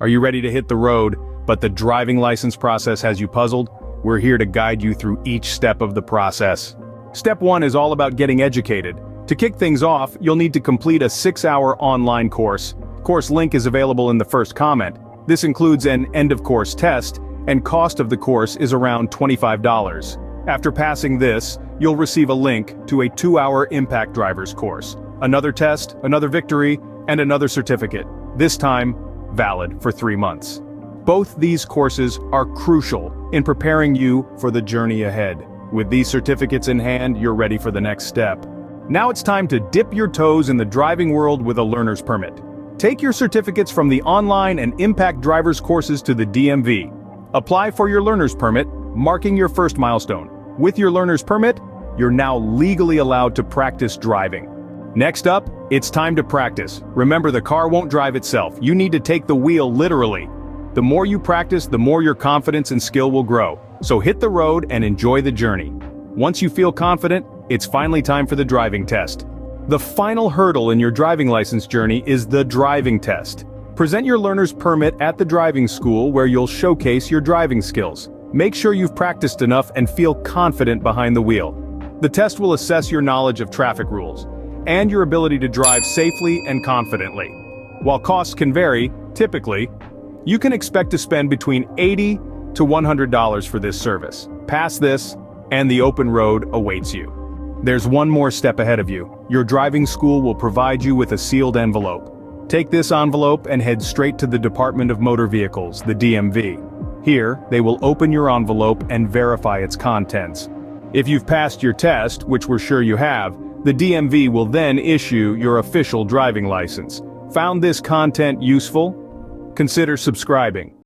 Are you ready to hit the road, but the driving license process has you puzzled? We're here to guide you through each step of the process. Step 1 is all about getting educated. To kick things off, you'll need to complete a 6-hour online course. Course link is available in the first comment. This includes an end-of-course test, and cost of the course is around $25. After passing this, you'll receive a link to a 2-hour Impact Drivers course. Another test, another victory, and another certificate. This time, valid for 3 months. Both these courses are crucial in preparing you for the journey ahead. With these certificates in hand, you're ready for the next step. Now it's time to dip your toes in the driving world with a learner's permit. Take your certificates from the online and Impact Drivers courses to the DMV. Apply for your learner's permit, marking your first milestone. With your learner's permit, you're now legally allowed to practice driving. Next up, it's time to practice. Remember, the car won't drive itself. You need to take the wheel literally. The more you practice, the more your confidence and skill will grow. So hit the road and enjoy the journey. Once you feel confident, it's finally time for the driving test. The final hurdle in your driving license journey is the driving test. Present your learner's permit at the driving school where you'll showcase your driving skills. Make sure you've practiced enough and feel confident behind the wheel. The test will assess your knowledge of traffic rules and your ability to drive safely and confidently. While costs can vary, typically, you can expect to spend between $80 to $100 for this service. Pass this, and the open road awaits you. There's one more step ahead of you. Your driving school will provide you with a sealed envelope. Take this envelope and head straight to the Department of Motor Vehicles, the DMV. Here, they will open your envelope and verify its contents. If you've passed your test, which we're sure you have, the DMV will then issue your official driving license. Found this content useful? Consider subscribing.